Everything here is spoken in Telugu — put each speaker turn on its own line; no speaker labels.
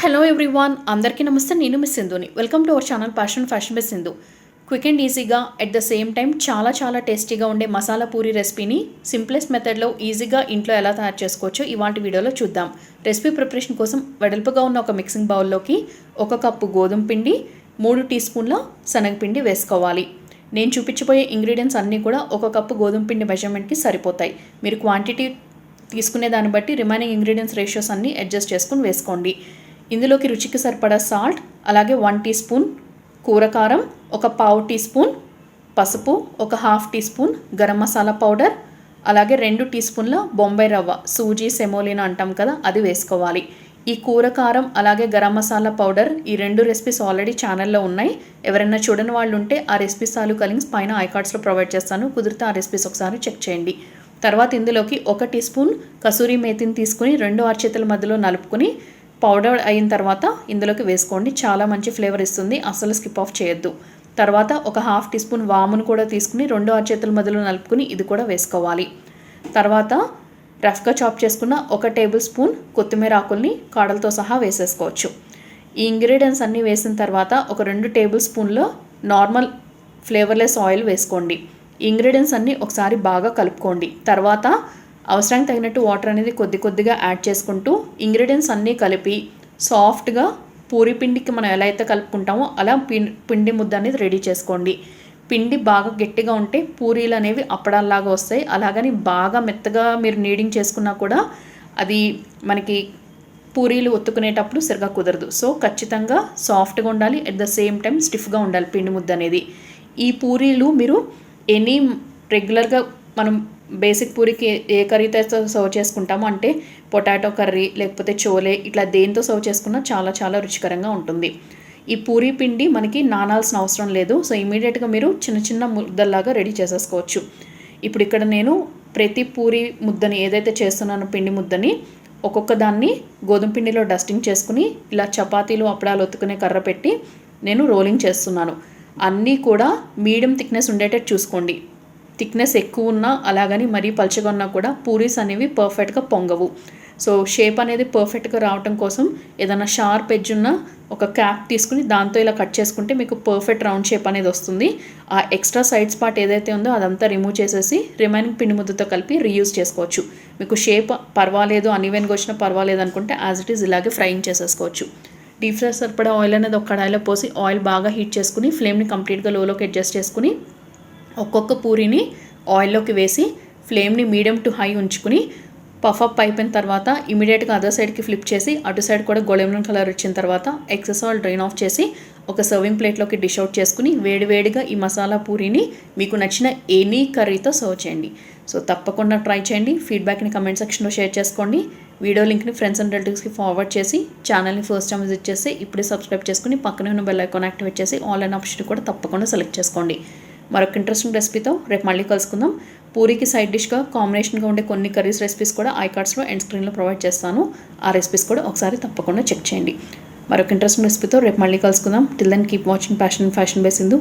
హలో ఎవ్రీవన్, అందరికీ నమస్తే. నేను మిస్ సింధుని. Welcome to our channel fashion by Sindhu. Quick and ఈజీగా అట్ ద సేమ్ టైం చాలా టేస్టీగా ఉండే మసాలా పూరి రెసిపీని సింప్లెస్ట్ మెథడ్లో ఈజీగా ఇంట్లో ఎలా తయారు చేసుకోవచ్చో ఇవాంటి వీడియోలో చూద్దాం. రెసిపీ ప్రిపరేషన్ కోసం వెడల్పుగా ఉన్న ఒక మిక్సింగ్ బౌల్లోకి 1 కప్పు గోధుమ పిండి, 3 టీ స్పూన్ల శనగపిండి వేసుకోవాలి. నేను చూపించబోయే ఇంగ్రీడియంట్స్ అన్నీ కూడా 1 కప్పు గోధుమ పిండి మెజర్మెంట్కి సరిపోతాయి. మీరు క్వాంటిటీ తీసుకునే దాన్ని బట్టి రిమైనింగ్ ఇంగ్రీడియంట్స్ రేషియోస్ అన్నీ అడ్జస్ట్ చేసుకుని వేసుకోండి. ఇందులోకి రుచికి సరిపడా సాల్ట్, అలాగే 1 టీ స్పూన్ కూరకారం, 1 పావు టీ స్పూన్ పసుపు, 1 half teaspoon garam masala powder, అలాగే 2 టీ స్పూన్ల బొంబాయి రవ్వ, సూజీ సెమోలినా అంటాం కదా, అది వేసుకోవాలి. ఈ కూరకారం అలాగే గరం మసాలా పౌడర్ ఈ 2 రెసిపీస్ ఆల్రెడీ ఛానల్లో ఉన్నాయి. ఎవరైనా చూడని వాళ్ళు ఉంటే ఆ రెసిపీస్ తాలూకా లింక్స్ పైన ఐకార్డ్స్లో ప్రొవైడ్ చేస్తాను. కుదిరితే ఆ రెసిపీస్ ఒకసారి చెక్ చేయండి. తర్వాత ఇందులోకి 1 టీ స్పూన్ కసూరి మేతిని తీసుకుని 2 అరచేతుల మధ్యలో నలుపుకుని పౌడర్ అయిన తర్వాత ఇందులోకి వేసుకోండి. చాలా మంచి ఫ్లేవర్ ఇస్తుంది, అసలు స్కిప్ ఆఫ్ చేయొద్దు. తర్వాత 1 హాఫ్ టీ స్పూన్ వామును కూడా తీసుకుని 2 అరచేతుల మధ్యలో నలుపుకుని ఇది కూడా వేసుకోవాలి. తర్వాత రఫ్గా చాప్ చేసుకున్న 1 టేబుల్ స్పూన్ కొత్తిమీర ఆకుల్ని కాడలతో సహా వేసేసుకోవచ్చు. ఈ ఇంగ్రీడియంట్స్ అన్నీ వేసిన తర్వాత ఒక 2 టేబుల్ స్పూన్ల నార్మల్ ఫ్లేవర్లెస్ ఆయిల్ వేసుకోండి. ఈ ఇంగ్రీడియంట్స్ అన్నీ ఒకసారి బాగా కలుపుకోండి. తర్వాత అవసరానికి తగినట్టు వాటర్ అనేది కొద్దిగా యాడ్ చేసుకుంటూ ఇంగ్రీడియంట్స్ అన్నీ కలిపి సాఫ్ట్గా పూరి పిండికి మనం ఎలా అయితే కలుపుకుంటామో అలా పిండి ముద్ద అనేది రెడీ చేసుకోండి. పిండి బాగా గట్టిగా ఉంటే పూరీలు అనేవి అప్పడాల్లాగా వస్తాయి. అలాగని బాగా మెత్తగా మీరు నీడింగ్ చేసుకున్నా కూడా అది మనకి పూరీలు ఒత్తుకునేటప్పుడు సరిగా కుదరదు. సో ఖచ్చితంగా సాఫ్ట్గా ఉండాలి, అట్ ద సేమ్ టైం స్టిఫ్గా ఉండాలి పిండి ముద్ద అనేది. ఈ పూరీలు మీరు ఎనీ రెగ్యులర్గా మనం బేసిక్ పూరికి ఏ కర్రీతో సర్వ్ చేసుకుంటామో, అంటే పొటాటో కర్రీ లేకపోతే చోలే, ఇట్లా దేంతో సర్వ్ చేసుకున్నా చాలా రుచికరంగా ఉంటుంది. ఈ పూరీ పిండి మనకి నానాల్సిన అవసరం లేదు. సో ఇమీడియట్గా మీరు చిన్న ముద్దల్లాగా రెడీ చేసేసుకోవచ్చు. ఇప్పుడు ఇక్కడ నేను ప్రతి పూరి ముద్దని ఏదైతే చేస్తున్నానో పిండి ముద్దని ఒక్కొక్క దాన్ని గోధుమ పిండిలో డస్టింగ్ చేసుకుని ఇలా చపాతీలు అప్పడాలు ఒత్తుకునే కర్ర పెట్టి నేను రోలింగ్ చేస్తున్నాను. అన్నీ కూడా మీడియం థిక్నెస్ ఉండేటట్టు చూసుకోండి. థిక్నెస్ ఎక్కువ ఉన్నా అలాగని మరీ పలుచగా ఉన్నా కూడా పూరీస్ అనేవి పర్ఫెక్ట్గా పొంగవు. సో షేప్ అనేది పర్ఫెక్ట్గా రావటం కోసం ఏదైనా షార్ప్ ఎడ్జ్ ఉన్న ఒక క్యాప్ తీసుకుని దాంతో ఇలా కట్ చేసుకుంటే మీకు పర్ఫెక్ట్ రౌండ్ షేప్ అనేది వస్తుంది. ఆ ఎక్స్ట్రా సైడ్స్ పార్ట్ ఏదైతే ఉందో అదంతా రిమూవ్ చేసేసి రిమైనింగ్ పిండి ముద్దతో కలిపి రీయూజ్ చేసుకోవచ్చు. మీకు షేప్ పర్వాలేదు, అన్ఈవెన్గా వచ్చినా పర్వాలేదు అనుకుంటే యాజ్ ఇట్ ఈజ్ ఇలాగే ఫ్రైయింగ్ చేసేసుకోవచ్చు. డీప్ ఫ్రై సరిపడా ఆయిల్ అనేది ఒక కడాయిలో పోసి ఆయిల్ బాగా హీట్ చేసుకుని ఫ్లేమ్ని కంప్లీట్గా లోలోకి అడ్జస్ట్ చేసుకుని ఒక్కొక్క పూరిని ఆయిల్లోకి వేసి ఫ్లేమ్ని మీడియం టు హై ఉంచుకుని పఫ్ అయిపోయిన తర్వాత ఇమీడియట్గా అదర్ సైడ్కి ఫ్లిప్ చేసి అటు సైడ్ కూడా గోల్డెన్ కలర్ వచ్చిన తర్వాత ఎక్సెస్ ఆయిల్ డ్రైన్ ఆఫ్ చేసి ఒక సర్వింగ్ ప్లేట్లోకి డిష్ అవుట్ చేసుకుని వేడిగా ఈ మసాలా పూరిని మీకు నచ్చిన ఎనీ కర్రీతో సర్వ్ చేయండి. సో తప్పకుండా ట్రై చేయండి. ఫీడ్బ్యాక్ని కమెంట్ సెక్షన్లో షేర్ చేసుకోండి. వీడియో లింక్ని ఫ్రెండ్స్ అండ్ రిలేటివ్స్కి ఫార్వర్డ్ చేసి ఛానల్ని ఫస్ట్ టైం విజిట్ చేసి ఇప్పుడే సబ్స్క్రైబ్ చేసుకుని పక్కనే ఉన్న బెల్ ఐకాన్ యాక్టివేట్ చేసి ఆల్ అండ్ ఆప్షన్ కూడా తప్పకుండా సెలెక్ట్ చేసుకోండి. మరొక ఇంట్రెస్టింగ్ రెసిపీతో రేపు మళ్ళీ కలుసుకుందాం. పూరికి సైడ్ డిష్గా కాంబినేషన్గా ఉండే కొన్ని కర్రీస్ రెసిపీస్ కూడా ఐకార్డ్స్లో ఎండ్ స్క్రీన్లో ప్రొవైడ్ చేస్తాను. ఆ రెసిపీస్ కూడా ఒకసారి తప్పకుండా చెక్ చేయండి. మరొక ఇంట్రెస్టింగ్ రెసిపీతో రేపు మళ్ళీ కలుసుకుందాం. Till then keep watching fashion by Sindhu.